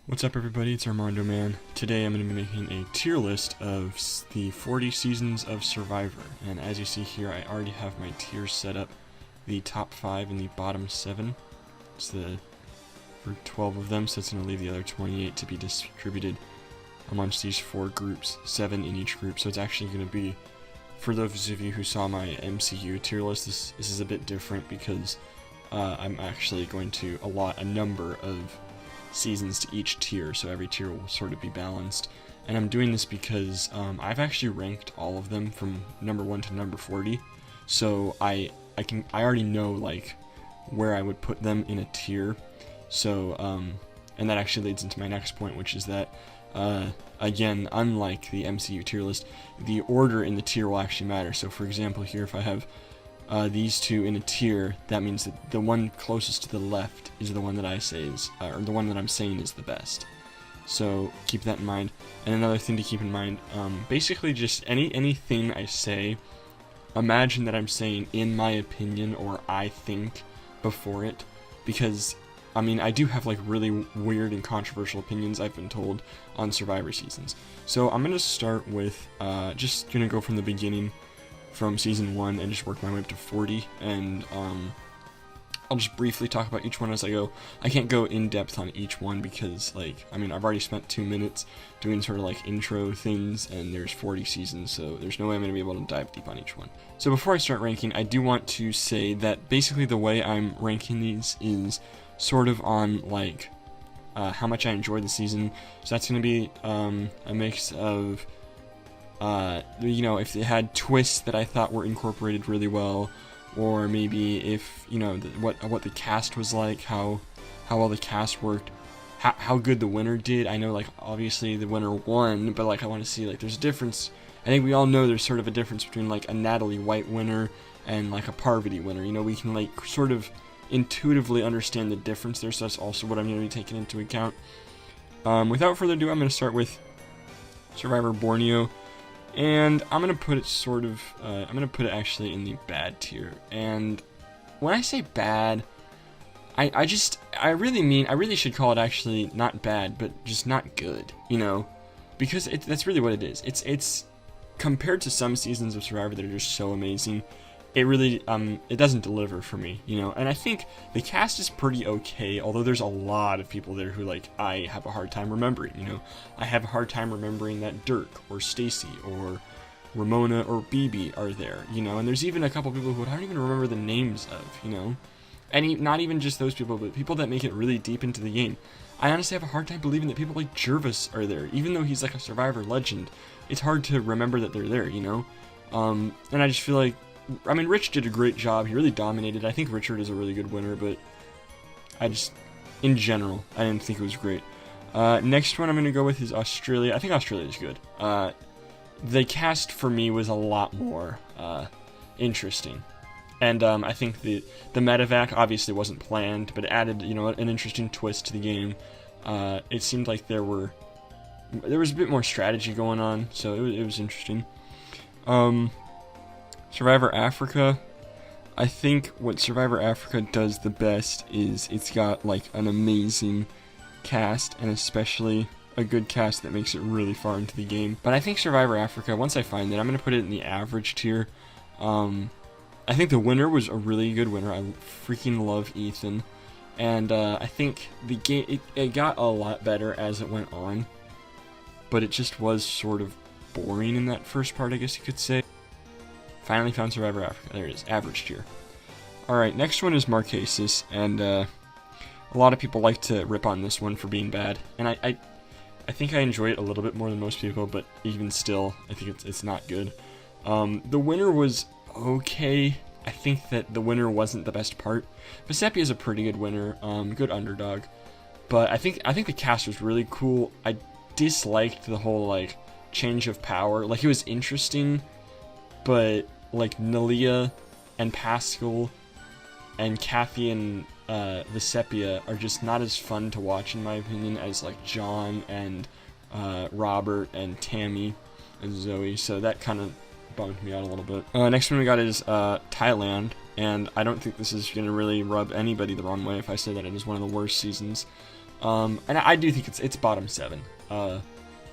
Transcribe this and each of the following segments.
What's up everybody, it's Armando Man. Today I'm going to be making a tier list of the 40 seasons of Survivor. And as you see here, I already have my tiers set up. The top 5 and the bottom 7. It's for 12 of them, so it's going to leave the other 28 to be distributed amongst these 4 groups, 7 in each group. So it's actually going to be, for those of you who saw my MCU tier list, this is a bit different because I'm actually going to allot a number of seasons to each tier, so every tier will sort of be balanced. And I'm doing this because I've actually ranked all of them from number 1 to number 40, so I already know like where I would put them in a tier. So and that actually leads into my next point, which is that again, unlike the MCU tier list, the order in the tier will actually matter. So for example, here if I have these two in a tier, that means that the one closest to the left is the one that I say is, or the one that I'm saying is the best. So keep that in mind. And another thing to keep in mind, basically just anything I say, imagine that I'm saying in my opinion or I think before it, because I mean I do have like really weird and controversial opinions, I've been told, on Survivor seasons. So I'm gonna start with just gonna go from the beginning, from season 1, and just work my way up to 40, and I'll just briefly talk about each one as I go. I can't go in depth on each one because, like, I mean, I've already spent 2 minutes doing sort of like intro things, and there's 40 seasons, so there's no way I'm going to be able to dive deep on each one. So before I start ranking, I do want to say that basically the way I'm ranking these is sort of on, like, how much I enjoyed the season. So that's going to be a mix of you know, if it had twists that I thought were incorporated really well, or maybe if, you know, what the cast was like, how well the cast worked, how good the winner did. I know, like, obviously the winner won, but like I want to see, like, there's a difference. I think we all know there's sort of a difference between like a Natalie White winner and like a Parvati winner. You know, we can like sort of intuitively understand the difference there, so that's also what I'm going to be taking into account. Without further ado, I'm going to start with Survivor Borneo. And I'm going to put it sort of, I'm going to put it actually in the bad tier. And when I say bad, I really should call it actually not bad, but just not good, you know? Because that's really what it is. It's compared to some seasons of Survivor that are just so amazing, it really, it doesn't deliver for me, you know? And I think the cast is pretty okay, although there's a lot of people there who, like, I have a hard time remembering, you know? I have a hard time remembering that Dirk, or Stacy, or Ramona, or BB are there, you know? And there's even a couple people who I don't even remember the names of, you know? And not even just those people, but people that make it really deep into the game. I honestly have a hard time believing that people like Jervis are there, even though he's like a Survivor legend. It's hard to remember that they're there, you know? And I just feel like, I mean, Rich did a great job. He really dominated. I think Richard is a really good winner, but I just, in general, I didn't think it was great. Next one I'm going to go with is Australia. I think Australia is good. The cast for me was a lot more interesting. And I think the medevac obviously wasn't planned, but it added, you know, an interesting twist to the game. It seemed like there was a bit more strategy going on, so it was interesting. Survivor Africa, I think what Survivor Africa does the best is it's got like an amazing cast, and especially a good cast that makes it really far into the game. But I think Survivor Africa, once I find it, I'm going to put it in the average tier. I think the winner was a really good winner. I freaking love Ethan. And I think the game, it got a lot better as it went on, but it just was sort of boring in that first part, I guess you could say. Finally found Survivor Africa. There it is, average tier. Alright, next one is Marquesas, and a lot of people like to rip on this one for being bad, and I think I enjoy it a little bit more than most people, but even still, I think it's not good. The winner was okay. I think that the winner wasn't the best part. Vecepia is a pretty good winner, good underdog, but I think the cast was really cool. I disliked the whole, like, change of power. Like, it was interesting, but like Nalia and Pascal and Kathy and Vecepia are just not as fun to watch, in my opinion, as like John and Robert and Tammy and Zoe, so that kind of bummed me out a little bit. Next one we got is Thailand, and I don't think this is going to really rub anybody the wrong way if I say that it is one of the worst seasons. And I do think it's bottom 7.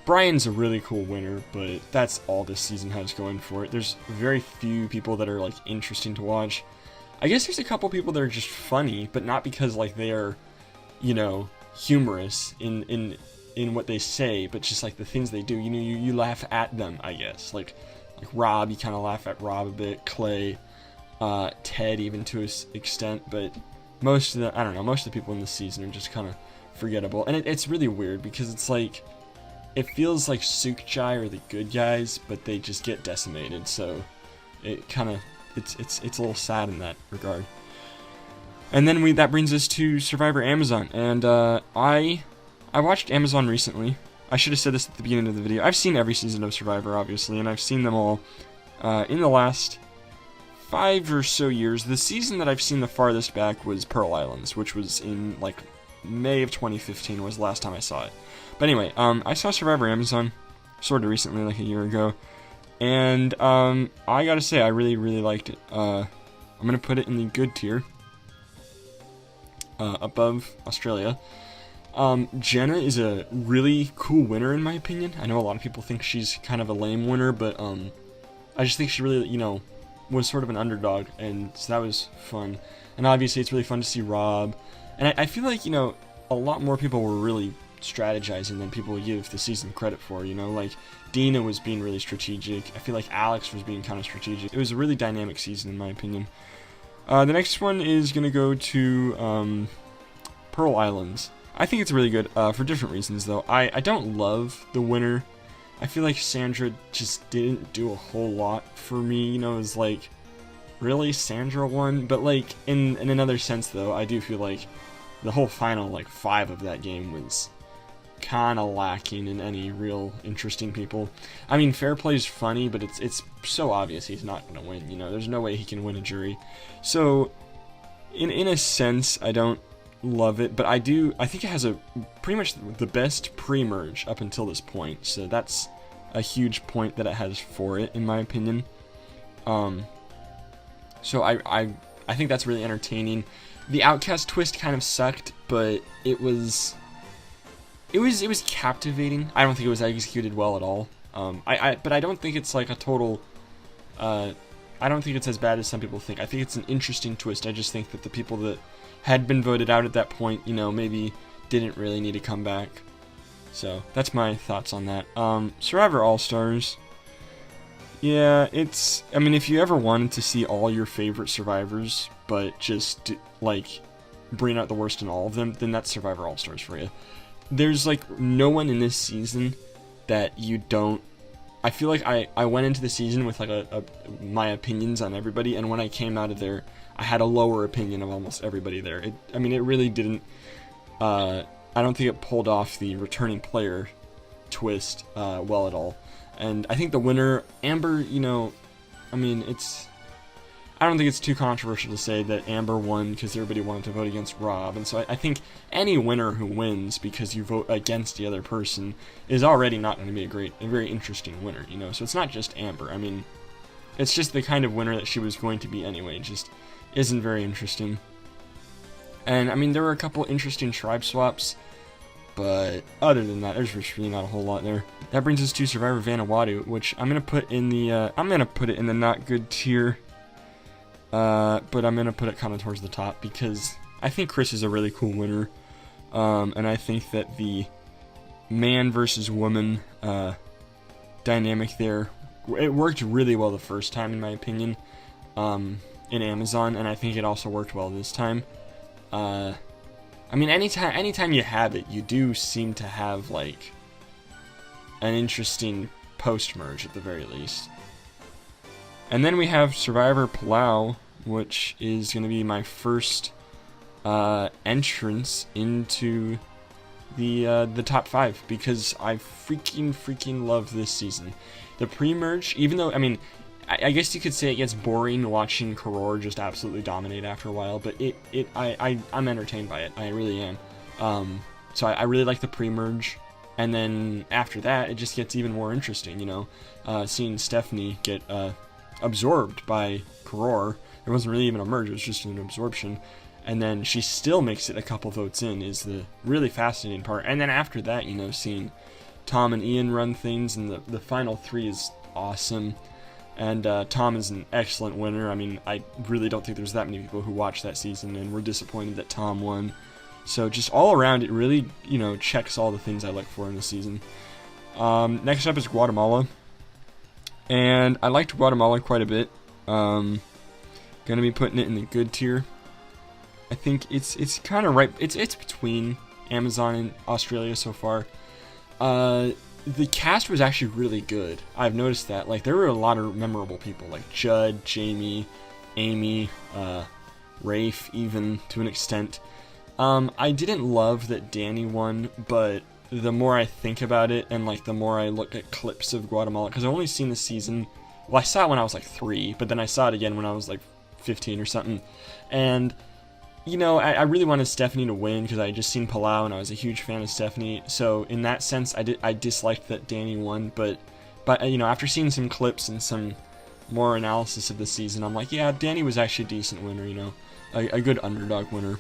Brian's a really cool winner, but that's all this season has going for it. There's very few people that are like interesting to watch. I guess there's a couple people that are just funny, but not because like they are, you know, humorous in what they say, but just like the things they do. You know, you laugh at them, I guess. Like Rob, you kind of laugh at Rob a bit. Clay, Ted, even to an extent, but most of the people in this season are just kind of forgettable, and it's really weird because it's like it feels like Sukchai are the good guys, but they just get decimated. So it kind of it's a little sad in that regard. And then that brings us to Survivor Amazon, and I watched Amazon recently. I should have said this at the beginning of the video. I've seen every season of Survivor, obviously, and I've seen them all in the last 5 or so years. The season that I've seen the farthest back was Pearl Islands, which was in like May of 2015 was the last time I saw it. But anyway, I saw Survivor Amazon sort of recently, like a year ago, and I gotta say I really liked it. I'm gonna put it in the good tier, above Australia. Jenna is a really cool winner in my opinion. I know a lot of people think she's kind of a lame winner, but I just think she really, you know, was sort of an underdog, and so that was fun. And obviously it's really fun to see Rob, and I feel like, you know, a lot more people were really strategizing than people give the season credit for, you know, like Dina was being really strategic. I feel like Alex was being kind of strategic. It was a really dynamic season in my opinion. The next one is going to go to Pearl Islands. I think it's really good for different reasons though. I don't love the winner. I feel like Sandra just didn't do a whole lot for me, you know. It was like, really, Sandra won? But like in another sense though, I do feel like the whole final like 5 of that game was kind of lacking in any real interesting people. I mean, Fair Play's funny, but it's so obvious he's not going to win, you know. There's no way he can win a jury. So in a sense, I don't love it, but I think it has a pretty much the best pre-merge up until this point. So that's a huge point that it has for it, in my opinion. So I think that's really entertaining. The Outcast twist kind of sucked, but it was captivating. I don't think it was executed well at all. But I don't think it's like a total. I don't think it's as bad as some people think. I think it's an interesting twist. I just think that the people that had been voted out at that point, you know, maybe didn't really need to come back. So that's my thoughts on that. Survivor All-Stars. Yeah, I mean, if you ever wanted to see all your favorite survivors, but just like bring out the worst in all of them, then that's Survivor All-Stars for you. There's like no one in this season that you don't. I feel like I went into the season with like my opinions on everybody, and when I came out of there, I had a lower opinion of almost everybody there. I mean, it really didn't. I don't think it pulled off the returning player twist well at all. And I think the winner, Amber, you know, I mean, I don't think it's too controversial to say that Amber won because everybody wanted to vote against Rob. And so I think any winner who wins because you vote against the other person is already not going to be a very interesting winner, you know. So it's not just Amber. I mean, it's just the kind of winner that she was going to be anyway. It just isn't very interesting. And I mean, there were a couple interesting tribe swaps, but other than that, there's just really not a whole lot there. That brings us to Survivor Vanuatu, which I'm gonna put in the not good tier. But I'm gonna put it kind of towards the top because I think Chris is a really cool winner, and I think that the man versus woman dynamic there, it worked really well the first time in my opinion, in Amazon, and I think it also worked well this time. I mean, anytime you have it, you do seem to have like an interesting post-merge at the very least. And then we have Survivor Palau, which is going to be my first entrance into the top 5 because I freaking love this season. The pre-merge, even though, I mean, I guess you could say it gets boring watching Karor just absolutely dominate after a while, but I'm entertained by it. I really am. So I really like the pre-merge, and then after that, it just gets even more interesting, you know, seeing Stephanie get absorbed by Karor. It wasn't really even a merge, it was just an absorption. and then she still makes it a couple votes in is the really fascinating part. And then after that, you know, seeing Tom and Ian run things, and the final 3 is awesome. And Tom is an excellent winner. I mean, I really don't think there's that many people who watched that season and were disappointed that Tom won. So just all around, it really, you know, checks all the things I look for in the season. Next up is Guatemala. And I liked Guatemala quite a bit. Gonna be putting it in the good tier. I think it's kind of right. It's between Amazon and Australia so far. The cast was actually really good. I've noticed that. Like, there were a lot of memorable people, like Judd, Jamie, Amy, Rafe, even to an extent. I didn't love that Danny won, but the more I think about it, and like the more I look at clips of Guatemala, because I've only seen the season. Well, I saw it when I was like 3, but then I saw it again when I was like 15 or something, and you know, I really wanted Stephanie to win because I had just seen Palau and I was a huge fan of Stephanie. So in that sense, I disliked that Danny won. But you know, after seeing some clips and some more analysis of the season, I'm like, yeah, Danny was actually a decent winner. You know, a good underdog winner.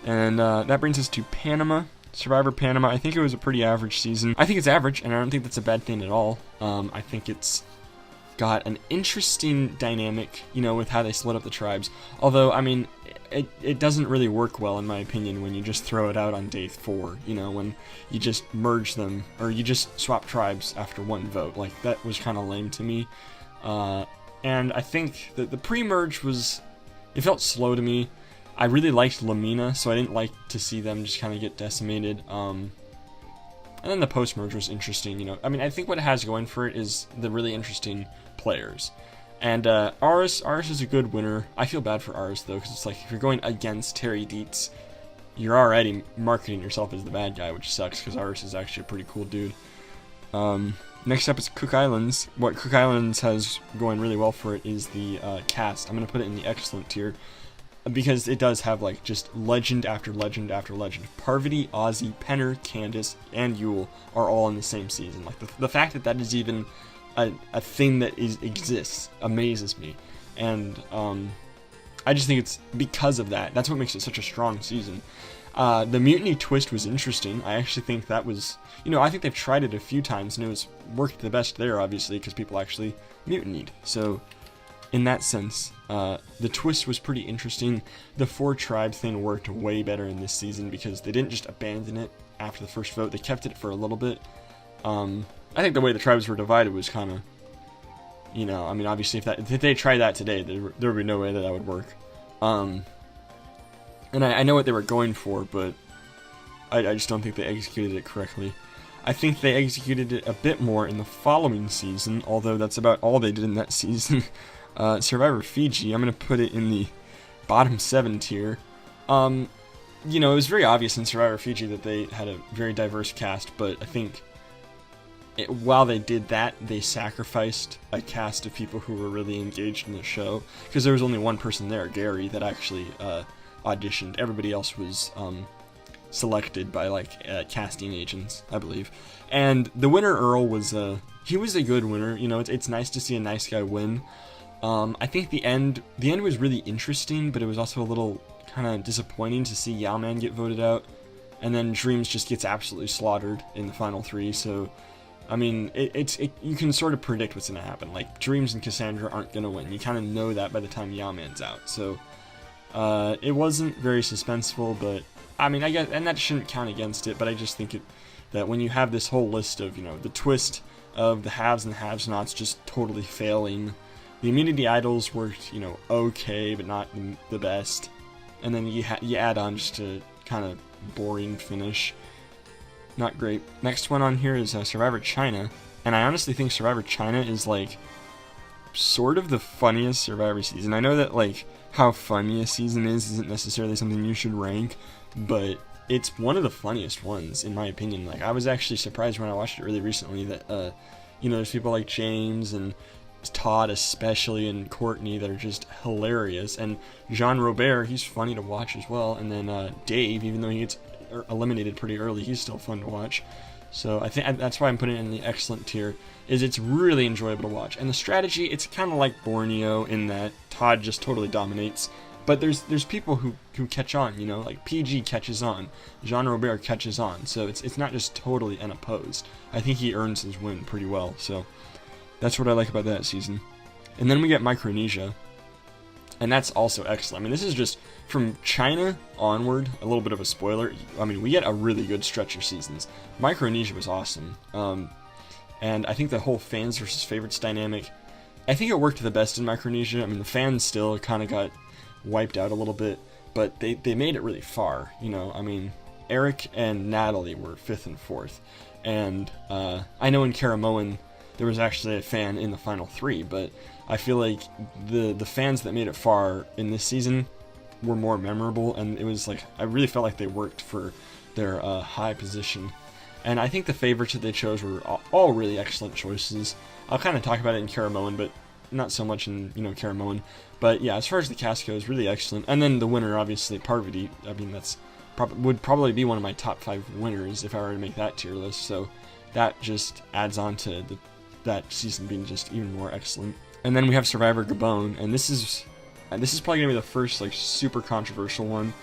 And that brings us to Panama. Survivor Panama. I think it was a pretty average season. I think it's average, and I don't think that's a bad thing at all. I think it's got an interesting dynamic, you know, with how they split up the tribes. Although, I mean, it doesn't really work well, in my opinion, when you just throw it out on day 4, you know, when you just merge them, or you just swap tribes after 1 vote. Like, that was kind of lame to me. And I think that the pre-merge it felt slow to me. I really liked Lamina, so I didn't like to see them just kind of get decimated. And then the post-merge was interesting, you know. I mean, I think what it has going for it is the really interesting players. And Aris is a good winner. I feel bad for Aris, though, because it's like, if you're going against Terry Dietz, you're already marketing yourself as the bad guy, which sucks, because Aris is actually a pretty cool dude. Next up is Cook Islands. What Cook Islands has going really well for it is the cast. I'm going to put it in the excellent tier, because it does have, like, just legend after legend after legend. Parvati, Ozzy, Penner, Candace, and Yule are all in the same season. Like, the fact that that is even a thing that exists amazes me. And I just think it's because of that. That's what makes it such a strong season. The Mutiny twist was interesting. I actually think that was, you know, I think they've tried it a few times, and it was worked the best there, obviously, because people actually mutinied. So, in that sense, the twist was pretty interesting. The 4-tribe thing worked way better in this season, because they didn't just abandon it after the first vote. They kept it for a little bit. I think the way the tribes were divided was kind of, you know, I mean, obviously, if they tried that today, there would be no way that would work. And I know what they were going for, but I just don't think they executed it correctly. I think they executed it a bit more in the following season, although that's about all they did in that season. Survivor Fiji, I'm going to put it in the bottom 7 tier. You know, it was very obvious in Survivor Fiji that they had a very diverse cast, but I think while they did that, they sacrificed a cast of people who were really engaged in the show, because there was only one person there, Gary, that actually auditioned. Everybody else was selected by, like, casting agents, I believe. And the winner, Earl, he was a good winner. You know, it's nice to see a nice guy win. I think the end was really interesting, but it was also a little kind of disappointing to see Yao-Man get voted out, and then Dreams just gets absolutely slaughtered in the final 3. So, I mean, you can sort of predict what's going to happen. Like, Dreams and Cassandra aren't going to win. You kind of know that by the time Yao-Man's out. So, it wasn't very suspenseful, but, I mean, I guess, and that shouldn't count against it, but I just think that when you have this whole list of, you know, the twist of the haves and the have-nots just totally failing, the immunity idols worked, you know, okay, but not the best, and then you add on just a kind of boring finish. Not great. Next one on here is Survivor China, and I honestly think Survivor China is, like, sort of the funniest Survivor season. I know that, like, how funny a season isn't necessarily something you should rank, but it's one of the funniest ones, in my opinion. Like, I was actually surprised when I watched it really recently that, you know, there's people like James and Todd especially, and Courtney, that are just hilarious, and Jean Robert, he's funny to watch as well, and then Dave, even though he gets eliminated pretty early, he's still fun to watch. So I think that's why I'm putting it in the excellent tier, is it's really enjoyable to watch. And the strategy, it's kind of like Borneo in that Todd just totally dominates, But there's people who catch on, you know, like PG catches on, Jean Robert catches on, so it's not just totally unopposed. I think he earns his win pretty well, so that's what I like about that season. And then we get Micronesia, and that's also excellent. I mean, this is just from China onward, a little bit of a spoiler. I mean, we get a really good stretch of seasons. Micronesia was awesome, and I think the whole fans versus favorites dynamic, I think it worked the best in Micronesia. I mean, the fans still kind of got wiped out a little bit, but they made it really far, you know. I mean, Eric and Natalie were 5th and 4th, and I know in Caramoan there was actually a fan in the final 3, but I feel like the fans that made it far in this season were more memorable, and it was like, I really felt like they worked for their high position. And I think the favorites that they chose were all really excellent choices. I'll kind of talk about it in Caramoan, but not so much in, you know, Caramoan. But yeah, as far as the cast goes, really excellent. And then the winner, obviously, Parvati. I mean, that's would probably be one of my top 5 winners if I were to make that tier list. So that just adds on to that season being just even more excellent. And then we have Survivor Gabon, and this is probably gonna be the first like super controversial one,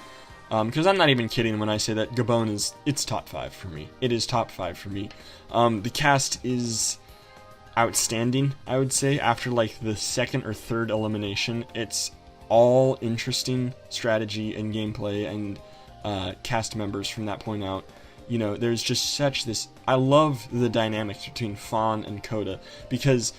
because I'm not even kidding when I say that Gabon it's top 5 for me. It is top 5 for me. The cast is outstanding, I would say. After like the 2nd or 3rd elimination, it's all interesting strategy and gameplay and cast members from that point out. You know, there's just such this, I love the dynamics between Fawn and Coda, because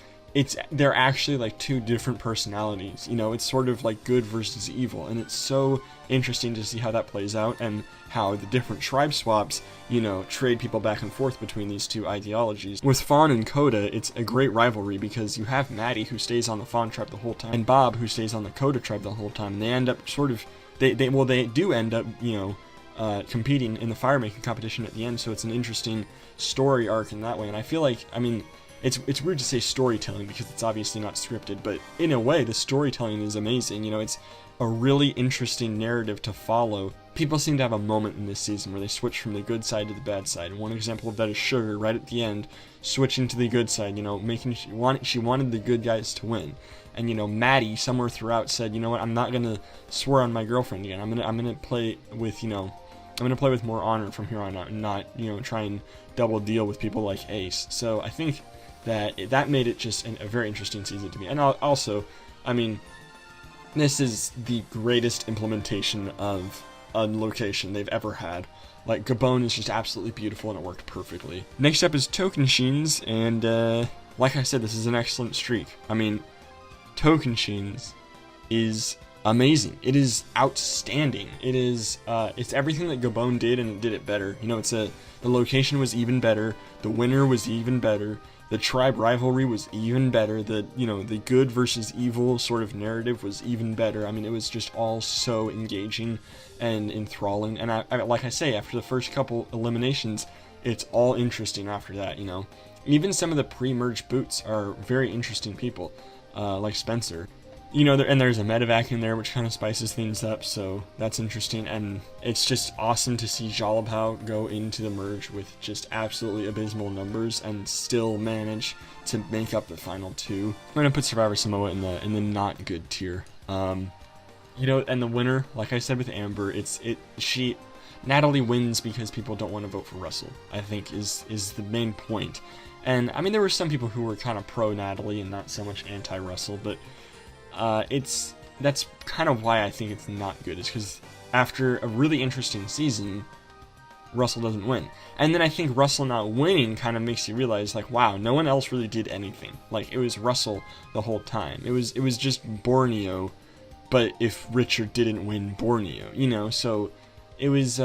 they're actually like 2 different personalities. You know, it's sort of like good versus evil, and it's so interesting to see how that plays out, and how the different tribe swaps, you know, trade people back and forth between these 2 ideologies. With Fawn and Coda, it's a great rivalry, because you have Maddie, who stays on the Fawn tribe the whole time, and Bob, who stays on the Coda tribe the whole time, and they end up sort of, they do end up, you know, competing in the fire making competition at the end, so it's an interesting story arc in that way. And I feel like, I mean, it's weird to say storytelling because it's obviously not scripted, but in a way the storytelling is amazing. You know, it's a really interesting narrative to follow. People seem to have a moment in this season where they switch from the good side to the bad side, and one example of that is Sugar right at the end, switching to the good side, you know, she wanted the good guys to win. And, you know, Maddie somewhere throughout said, you know what, I'm not gonna swear on my girlfriend again. I'm gonna play with, you know, I'm gonna play with more honor from here on out, and not, you know, try and double deal with people like Ace. So I think that made it just a very interesting season to me. And also, I mean, this is the greatest implementation of a location they've ever had. Like, Gabon is just absolutely beautiful, and it worked perfectly. Next up is Tocantins, and like I said, this is an excellent streak. I mean, Tocantins is amazing. It is outstanding. It is it's everything that Gabon did, and it did it better. You know, the location was even better, the winner was even better, the tribe rivalry was even better, the good versus evil sort of narrative was even better. I mean, it was just all so engaging and enthralling, and I like I say, after the first couple eliminations, it's all interesting after that, you know. Even some of the pre-merge boots are very interesting people, like Spencer. You know, and there's a medevac in there, which kind of spices things up, so that's interesting. And it's just awesome to see Jalabhao go into the merge with just absolutely abysmal numbers and still manage to make up the final 2. I'm gonna put Survivor Samoa in the not good tier. You know, and the winner, like I said with Amber, Natalie wins because people don't want to vote for Russell, I think is the main point. And I mean, there were some people who were kind of pro Natalie and not so much anti Russell, but that's kind of why I think it's not good, is because after a really interesting season, Russell doesn't win. And then I think Russell not winning kind of makes you realize, like, wow, no one else really did anything. Like, it was Russell the whole time. It was just Borneo, but if Richard didn't win Borneo, you know, so it was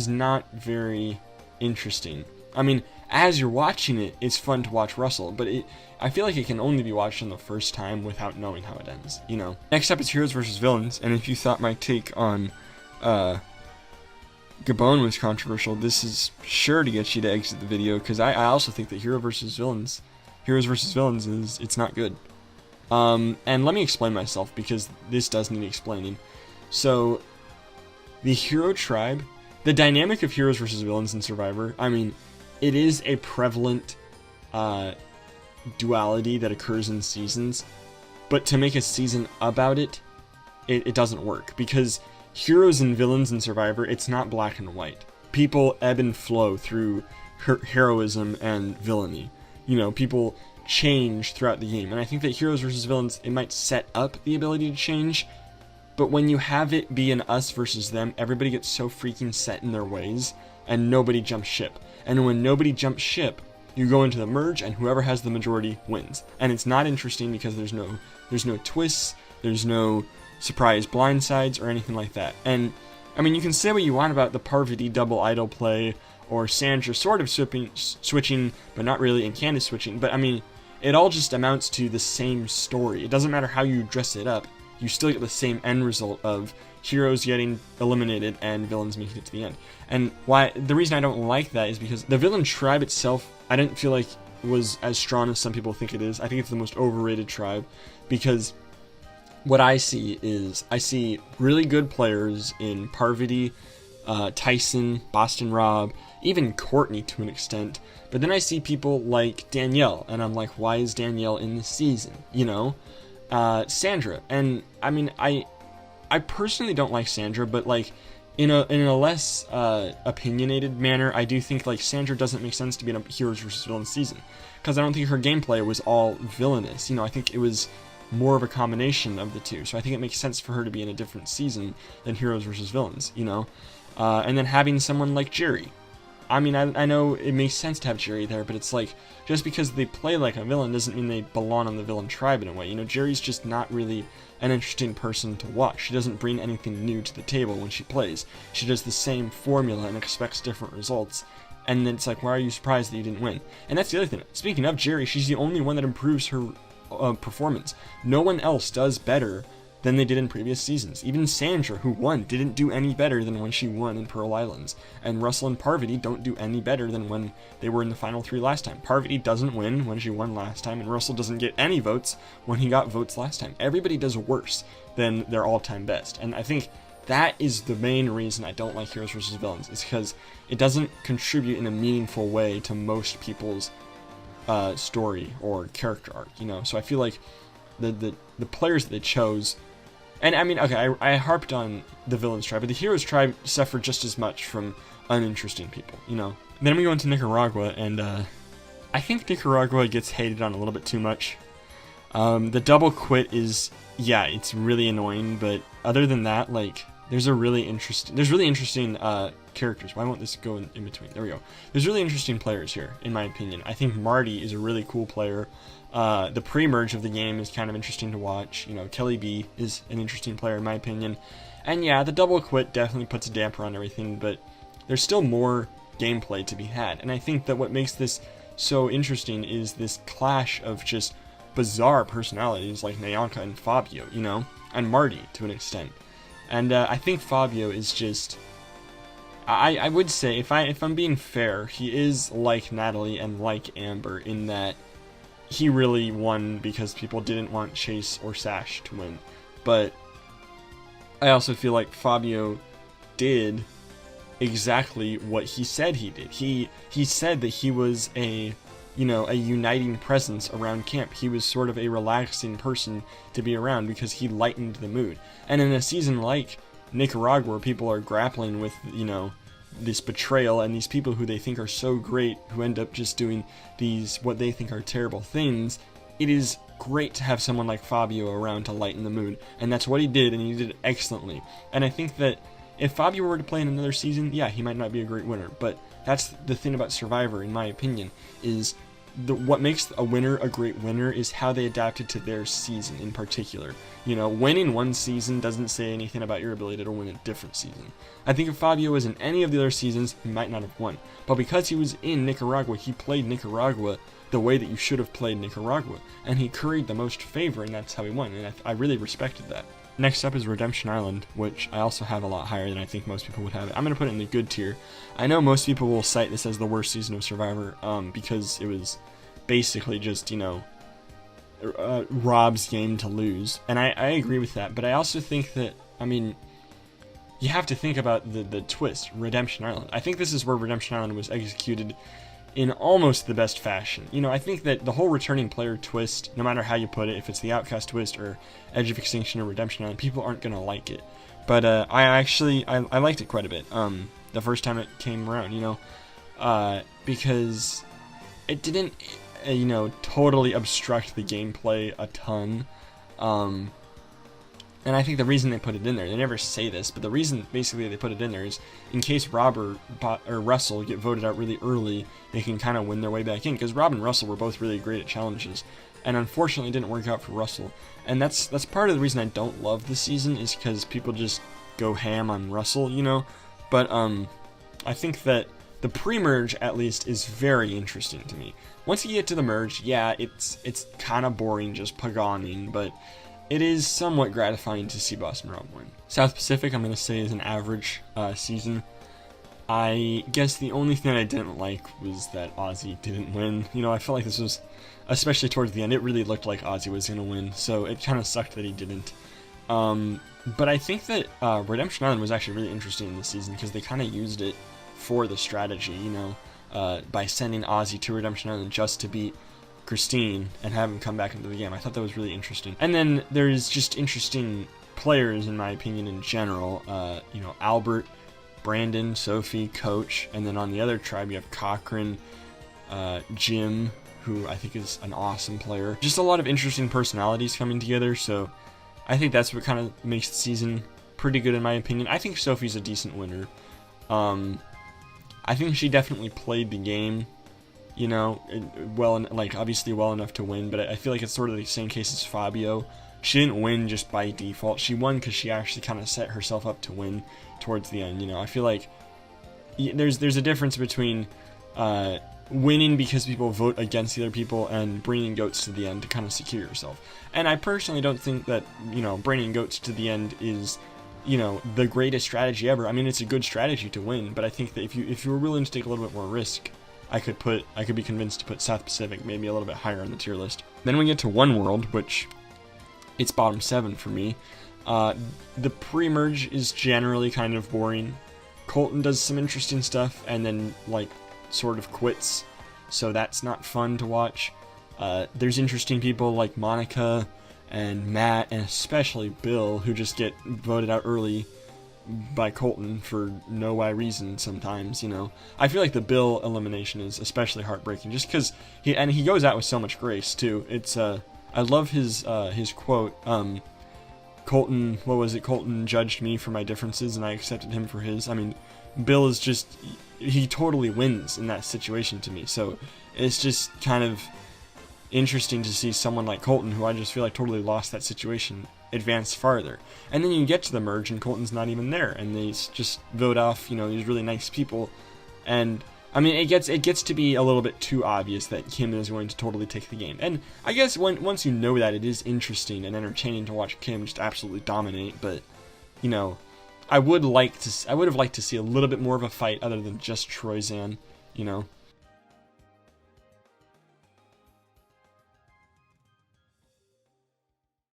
not very interesting. I mean, as you're watching it, it's fun to watch Russell, but I feel like it can only be watched on the first time without knowing how it ends, you know. Next up is Heroes vs. Villains, and if you thought my take on Gabon was controversial, this is sure to get you to exit the video, because I also think that Heroes vs. Villains it's not good. And let me explain myself, because this does need explaining. So, the hero tribe, the dynamic of Heroes vs. Villains in Survivor, I mean, it is a prevalent duality that occurs in seasons, but to make a season about it it doesn't work, because heroes and villains in Survivor, it's not black and white. People ebb and flow through heroism and villainy. You know, people change throughout the game, and I think that heroes versus villains, it might set up the ability to change, but when you have it be an us versus them, everybody gets so freaking set in their ways, and nobody jumps ship. And when nobody jumps ship, you go into the merge, and whoever has the majority wins. And it's not interesting because there's no twists, there's no surprise blindsides or anything like that. And I mean, you can say what you want about the Parvati double idol play, or Sandra sort of switching, but not really, and Candace switching, but I mean, it all just amounts to the same story. It doesn't matter how you dress it up, you still get the same end result of heroes getting eliminated and villains making it to the end. And why the reason I don't like that is because the villain tribe itself, I didn't feel like was as strong as some people think it is. I think it's the most overrated tribe, because what I see is, I see really good players in Parvati, Tyson, Boston Rob, even Courtney to an extent, but then I see people like Danielle, and I'm like, why is Danielle in this season, you know? Sandra, and I mean, I personally don't like Sandra, but like, in a less opinionated manner, I do think like Sandra doesn't make sense to be in a heroes versus villains season, because I don't think her gameplay was all villainous. You know, I think it was more of a combination of the two. So I think it makes sense for her to be in a different season than heroes versus villains. You know, and then having someone like Jerry. I mean, I know it makes sense to have Jerry there, but it's like, just because they play like a villain doesn't mean they belong on the villain tribe in a way. You know, Jerry's just not really an interesting person to watch. She doesn't bring anything new to the table when she plays. She does the same formula and expects different results. And then it's like, why are you surprised that you didn't win? And that's the other thing. Speaking of Jerry, she's the only one that improves her performance. No one else does better than they did in previous seasons. Even Sandra, who won, didn't do any better than when she won in Pearl Islands. And Russell and Parvati don't do any better than when they were in the final 3 last time. Parvati doesn't win when she won last time, and Russell doesn't get any votes when he got votes last time. Everybody does worse than their all-time best. And I think that is the main reason I don't like Heroes vs. Villains, is because it doesn't contribute in a meaningful way to most people's story or character arc, you know? So I feel like the players that they chose. And I mean, okay, I harped on the Villains tribe, but the Heroes tribe suffered just as much from uninteresting people, you know? Then we go into Nicaragua, and I think Nicaragua gets hated on a little bit too much. The double quit is, yeah, it's really annoying, but other than that, like, there's really interesting characters. Why won't this go in between? There we go. There's really interesting players here, in my opinion. I think Marty is a really cool player. The pre-merge of the game is kind of interesting to watch. You know, Kelly B is an interesting player, in my opinion. And yeah, the double quit definitely puts a damper on everything, but there's still more gameplay to be had. And I think that what makes this so interesting is this clash of just bizarre personalities like Nyanka and Fabio, you know, and Marty to an extent. And I think Fabio is just, I would say, if I'm being fair, he is like Natalie and like Amber in that he really won because people didn't want Chase or Sash to win. But I also feel like Fabio did exactly what he said he did. He said that he was a uniting presence around camp. He was sort of a relaxing person to be around because he lightened the mood. And in a season like Nicaragua, where people are grappling with, you know, this betrayal and these people who they think are so great who end up just doing these what they think are terrible things, it is great to have someone like Fabio around to lighten the mood. And that's what he did, and he did it excellently. And I think that if Fabio were to play in another season, yeah, he might not be a great winner, but that's the thing about Survivor, in my opinion, is what makes a winner a great winner is how they adapted to their season in particular. You know, winning one season doesn't say anything about your ability to win a different season. I think if Fabio was in any of the other seasons, he might not have won. But because he was in Nicaragua, he played Nicaragua the way that you should have played Nicaragua. And he curried the most favor, and that's how he won. And I really respected that. Next up is Redemption Island, which I also have a lot higher than I think most people would have it. I'm going to put it in the good tier. I know most people will cite this as the worst season of Survivor, because it was basically just, you know, Rob's game to lose. And I agree with that, but I also think that, I mean, you have to think about the twist, Redemption Island. I think this is where Redemption Island was executed in almost the best fashion. You know, I think that the whole returning player twist, no matter how you put it, if it's the Outcast twist or Edge of Extinction or Redemption Island, people aren't going to like it. But I liked it quite a bit the first time it came around, you know, because it didn't, you know, totally obstruct the gameplay a ton. And I think the reason they put it in there, they never say this, but the reason basically they put it in there is in case Rob or Russell get voted out really early, they can kind of win their way back in. Because Rob and Russell were both really great at challenges, and unfortunately it didn't work out for Russell. And that's part of the reason I don't love this season, is because people just go ham on Russell, you know. But I think that the pre-merge at least is very interesting to me. Once you get to the merge, yeah, it's kind of boring just paganing, but it is somewhat gratifying to see Boston Rob win. South Pacific, I'm going to say, is an average season. I guess the only thing I didn't like was that Ozzy didn't win. You know, I felt like this was, especially towards the end, it really looked like Ozzy was going to win, so it kind of sucked that he didn't. But I think that Redemption Island was actually really interesting in this season because they kind of used it for the strategy, you know, by sending Ozzy to Redemption Island just to beat Christine and have him come back into the game. I thought that was really interesting. And then there's just interesting players, in my opinion, in general. You know, Albert, Brandon, Sophie, Coach, and then on the other tribe you have Cochran, Jim, who I think is an awesome player. Just a lot of interesting personalities coming together, so I think that's what kind of makes the season pretty good in my opinion. I think Sophie's a decent winner. I think she definitely played the game, you know, well, like obviously well enough to win, but I feel like it's sort of the same case as Fabio. She didn't win just by default. She won because she actually kind of set herself up to win towards the end. You know, I feel like there's a difference between winning because people vote against the other people and bringing goats to the end to kind of secure yourself. And I personally don't think that, you know, bringing goats to the end is, you know, the greatest strategy ever. I mean, it's a good strategy to win, but I think that if you were willing to take a little bit more risk, I could be convinced to put South Pacific maybe a little bit higher on the tier list. Then we get to One World, which it's bottom 7 for me. The pre-merge is generally kind of boring. Colton does some interesting stuff and then like sort of quits, so that's not fun to watch. There's interesting people like Monica and Matt and especially Bill, who just get voted out early by Colton for no why reason sometimes, you know. I feel like the Bill elimination is especially heartbreaking just because he goes out with so much grace too. It's I love his quote, Colton, what was it? Colton judged me for my differences and I accepted him for his. I mean, Bill is just, he totally wins in that situation to me. So it's just kind of interesting to see someone like Colton, who I just feel like totally lost that situation, advance farther. And then you get to the merge and Colton's not even there and they just vote off, you know, these really nice people. And I mean, it gets to be a little bit too obvious that Kim is going to totally take the game. And I guess once you know that, it is interesting and entertaining to watch Kim just absolutely dominate. But, you know, I would have liked to see a little bit more of a fight other than just Troyzan, you know.